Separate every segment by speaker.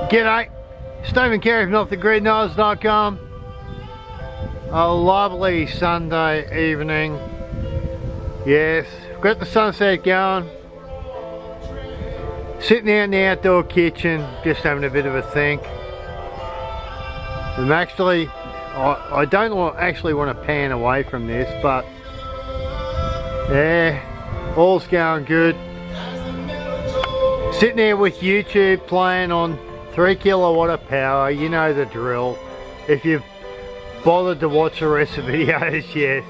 Speaker 1: G'day, Steve and Kerri from off-the-grid.com. A lovely Sunday evening. Yes, got the sunset going. Sitting out in the outdoor kitchen, just having a bit of a think. I'm actually, I don't actually want to pan away from this, but yeah, all's going good. Sitting there with YouTube playing on 3 kilowatt of power, you know the drill. If you've bothered to watch the rest of the videos, yes.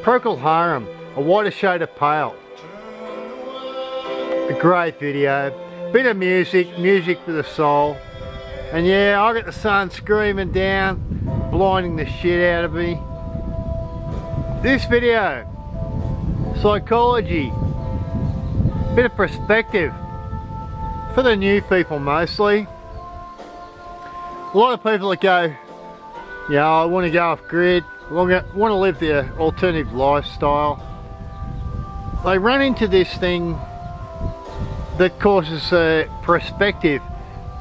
Speaker 1: Procol Harum, a whiter shade of pale. A great video. Bit of music for the soul. And yeah, I got the sun screaming down, blinding the shit out of me. This video, psychology, bit of perspective. For the new people mostly. A lot of people that go, yeah, I want to go off grid, I want to live the alternative lifestyle. They run into this thing that causes a perspective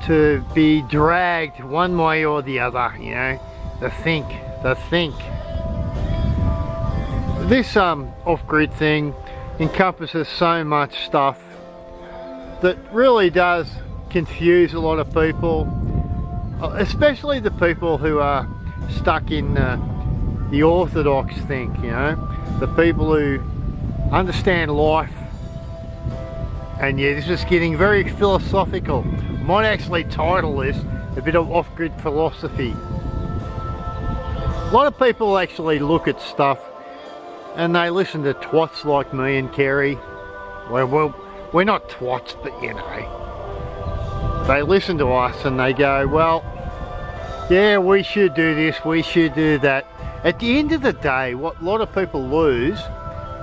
Speaker 1: to be dragged one way or the other, you know, the think. This off-grid thing encompasses so much stuff that really does confuse a lot of people, especially the people who are stuck in the orthodox think, you know, the people who understand life. And yeah, this is getting very philosophical. I might actually title this a bit of off-grid philosophy. A lot of people actually look at stuff and they listen to twats like me and Kerri. Well, we're not twats, but you know, they listen to us and they go, well, yeah, we should do this, we should do that. At the end of the day, what a lot of people lose,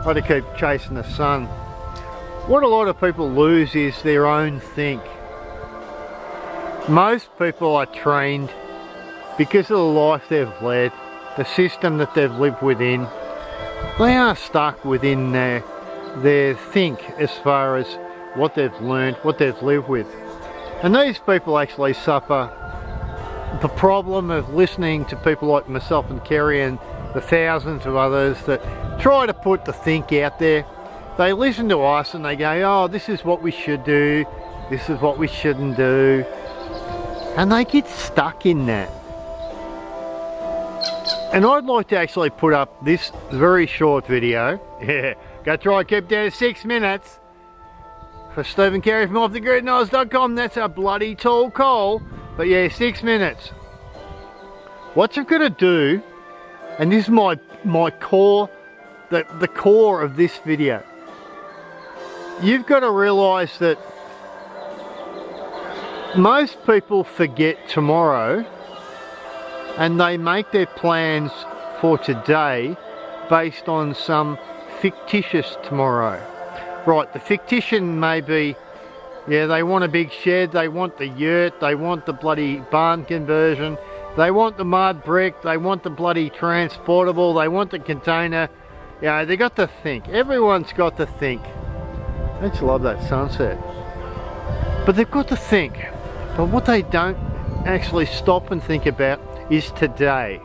Speaker 1: try to keep chasing the sun, what a lot of people lose is their own think. Most people are trained because of the life they've led, the system that they've lived within. They are stuck within their think as far as what they've learned, what they've lived with. And these people actually suffer the problem of listening to people like myself and Kerri and the thousands of others that try to put the think out there. They listen to us and they go, oh, this is what we should do, this is what we shouldn't do. And they get stuck in that. And I'd like to actually put up this very short video. Yeah, gotta try and keep it down to 6 minutes. For Steve and Kerri from off-the-grid.com, that's a bloody tall call. But yeah, 6 minutes. What you're gonna do, and this is my core, the core of this video. You've got to realise that most people forget tomorrow and they make their plans for today based on some fictitious tomorrow. Right, the fictitious may be, yeah, they want a big shed, they want the yurt, they want the bloody barn conversion, they want the mud brick, they want the bloody transportable, they want the container. Yeah, they got to think. Everyone's got to think. I just love that sunset. But they've got to think. But what they don't actually stop and think about is today.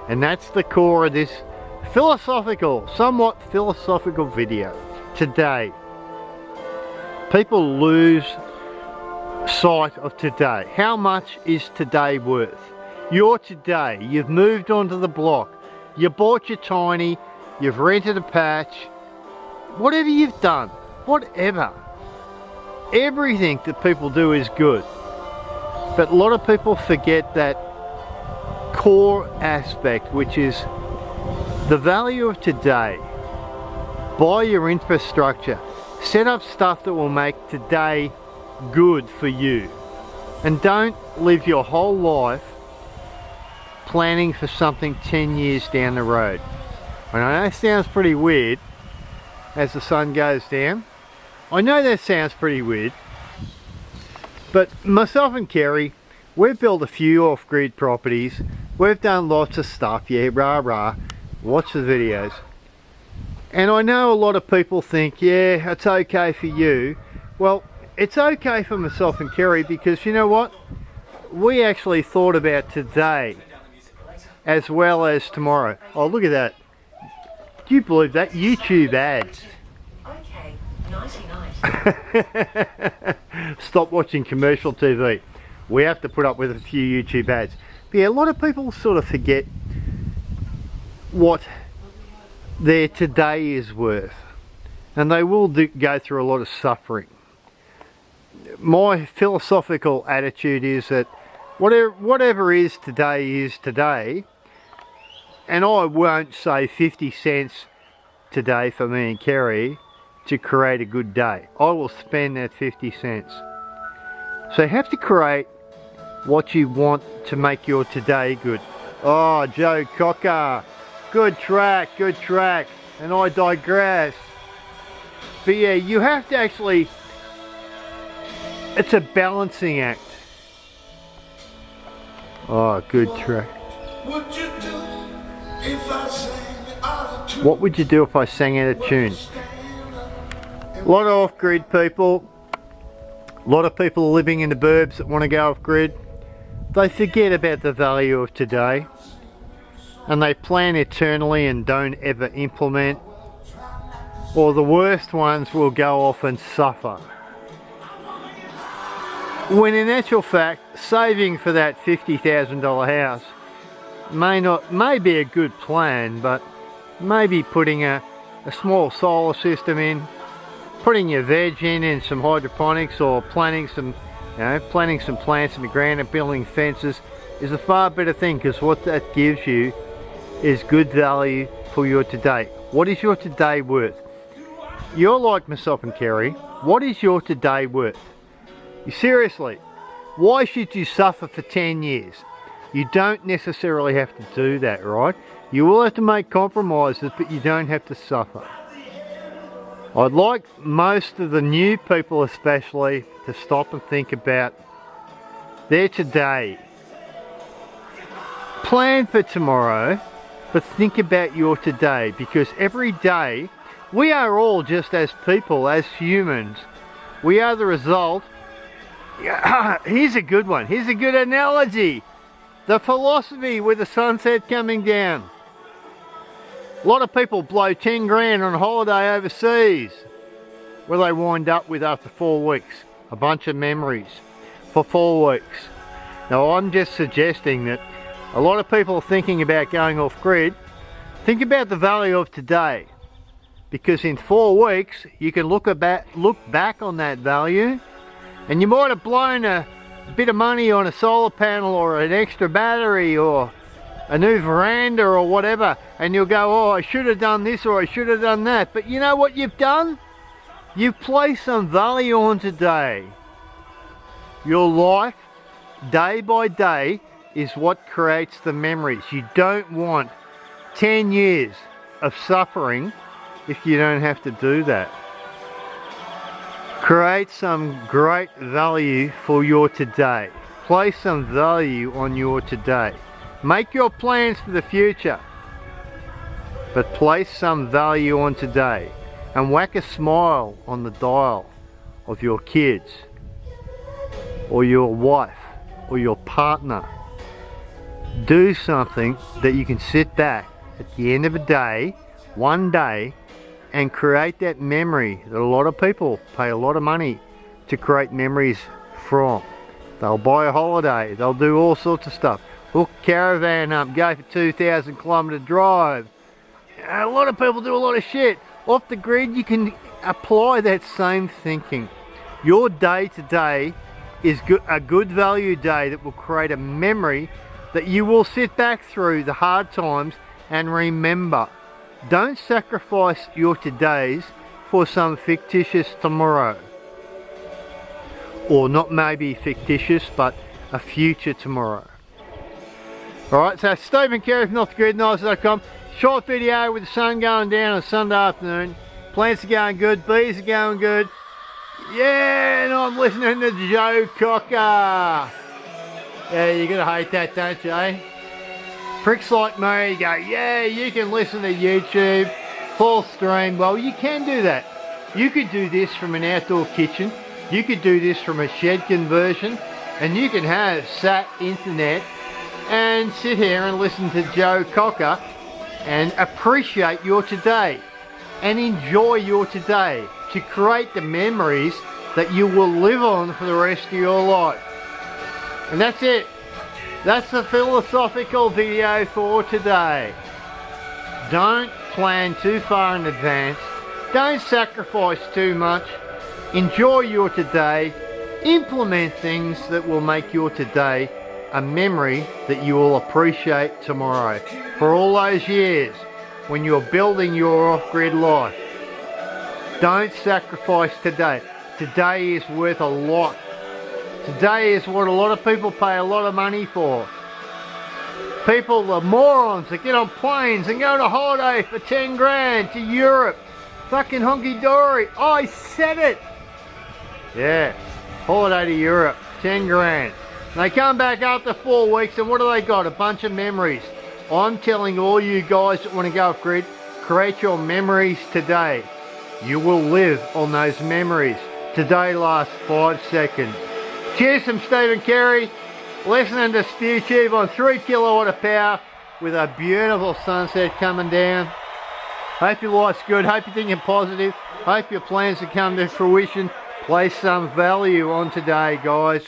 Speaker 1: And that's the core of this philosophical, somewhat philosophical video. Today. People lose sight of today. How much is today worth? You're today. You've moved onto the block. You bought your tiny. You've rented a patch. Whatever you've done. Whatever. Everything that people do is good. But a lot of people forget that core aspect, which is the value of today. Buy your infrastructure. Set up stuff that will make today good for you. And don't live your whole life planning for something 10 years down the road. I know that sounds pretty weird as the sun goes down. I know that sounds pretty weird. But myself and Kerri, we've built a few off-grid properties. We've done lots of stuff, yeah, rah. Watch the videos. And I know a lot of people think, yeah, it's okay for you. Well, it's okay for myself and Kerri, because you know what? We actually thought about today as well as tomorrow. Oh, look at that. Do you believe that? YouTube ads.
Speaker 2: Okay, nighty-night.
Speaker 1: Stop watching commercial TV. We have to put up with a few YouTube ads. But yeah, a lot of people sort of forget what their today is worth. And they will go through a lot of suffering. My philosophical attitude is that whatever is today, and I won't say 50 cents today for me and Kerri to create a good day. I will spend that 50 cents. So you have to create what you want to make your today good. Oh, Joe Cocker, good track, and I digress. But yeah, you have to actually, it's a balancing act. Oh, good track. What would you do if I sang out of tune? A lot of off-grid people, a lot of people living in the burbs that want to go off-grid, they forget about the value of today, and they plan eternally and don't ever implement, or the worst ones will go off and suffer. When in actual fact, saving for that $50,000 house may be a good plan, but maybe putting a small solar system in, putting your veg in some hydroponics, or planting some plants in the ground and building fences is a far better thing, because what that gives you is good value for your today. What is your today worth? You're like myself and Kerri. What is your today worth? Seriously, why should you suffer for 10 years? You don't necessarily have to do that, right? You will have to make compromises, but you don't have to suffer. I'd like most of the new people especially to stop and think about their today. Plan for tomorrow, but think about your today, because every day we are all just as people, as humans. We are the result. Here's a good one. Here's a good analogy. The philosophy with the sunset coming down. A lot of people blow 10 grand on a holiday overseas. Where they wind up with after 4 weeks. A bunch of memories for 4 weeks. Now I'm just suggesting that a lot of people are thinking about going off grid. Think about the value of today. Because in 4 weeks you can look back on that value, and you might have blown a bit of money on a solar panel or an extra battery or a new veranda or whatever, and you'll go, oh, I should have done this or I should have done that. But you know what you've done? You've placed some value on today. Your life, day by day, is what creates the memories. You don't want 10 years of suffering if you don't have to do that. Create some great value for your today. Place some value on your today. Make your plans for the future, but place some value on today, and whack a smile on the dial of your kids or your wife or your partner. Do something that you can sit back at the end of a day, one day, and create that memory that a lot of people pay a lot of money to create memories from. They'll buy a holiday, they'll do all sorts of stuff. Hook a caravan up, go for 2,000 kilometre drive. A lot of people do a lot of shit. Off the grid, you can apply that same thinking. Your day today is a good value day that will create a memory that you will sit back through the hard times and remember. Don't sacrifice your todays for some fictitious tomorrow. Or not maybe fictitious, but a future tomorrow. Alright, so Steve and Kerri from off-the-grid.com. Short video with the sun going down on a Sunday afternoon. Plants are going good, bees are going good. Yeah, and I'm listening to Joe Cocker. Yeah, you're gonna hate that, don't you, eh? Pricks like me, you go, yeah, you can listen to YouTube, full stream. Well, you can do that. You could do this from an outdoor kitchen. You could do this from a shed conversion, and you can have sat internet and sit here and listen to Joe Cocker and appreciate your today and enjoy your today to create the memories that you will live on for the rest of your life. And that's it. That's the philosophical video for today. Don't plan too far in advance. Don't sacrifice too much. Enjoy your today. Implement things that will make your today a memory that you will appreciate tomorrow for all those years when you're building your off-grid life. Don't sacrifice today. Today is worth a lot. Today is what a lot of people pay a lot of money for. People are morons that get on planes and go on a holiday for 10 grand to Europe. Fucking honky-dory. I said it. Yeah, holiday to Europe, 10 grand. They come back after 4 weeks and what do they got? A bunch of memories. I'm telling all you guys that want to go off-grid, create your memories today. You will live on those memories. Today lasts 5 seconds. Cheers from Steve and Kerri. Listening to YouTube on 3 kilowatt of power with a beautiful sunset coming down. Hope your life's good. Hope you're thinking positive. Hope your plans will come to fruition. Place some value on today, guys.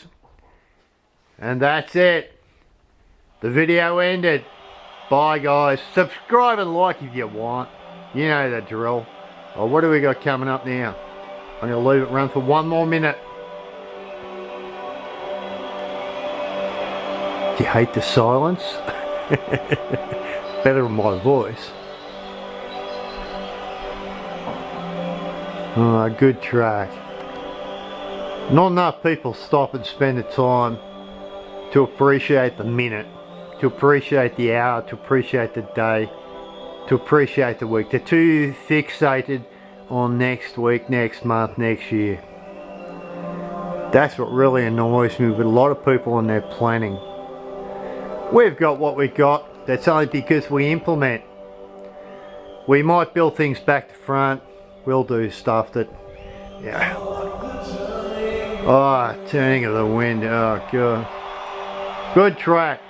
Speaker 1: And that's it. The video ended. Bye, guys. Subscribe and like if you want. You know the drill. Oh, what do we got coming up now? I'm going to leave it run for 1 more minute. Do you hate the silence? Better than my voice. Oh, good track. Not enough people stop and spend the time to appreciate the minute, to appreciate the hour, to appreciate the day, to appreciate the week. They're too fixated on next week, next month, next year. That's what really annoys me with a lot of people and their planning. We've got what we got. That's only because we implement. We might build things back to front. We'll do stuff that, yeah. Oh, turning of the wind. Oh, God. Good track.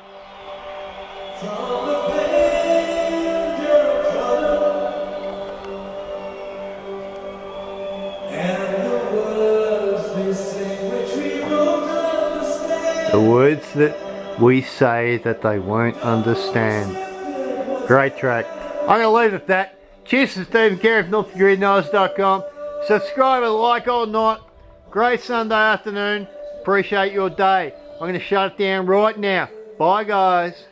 Speaker 1: The words that we say that they won't understand. Great track. I'm going to leave it at that. Cheers to Steve and Kerri from NorthGridKnives.com. Subscribe and like or not. Great Sunday afternoon. Appreciate your day. I'm going to shut it down right now. Bye, guys.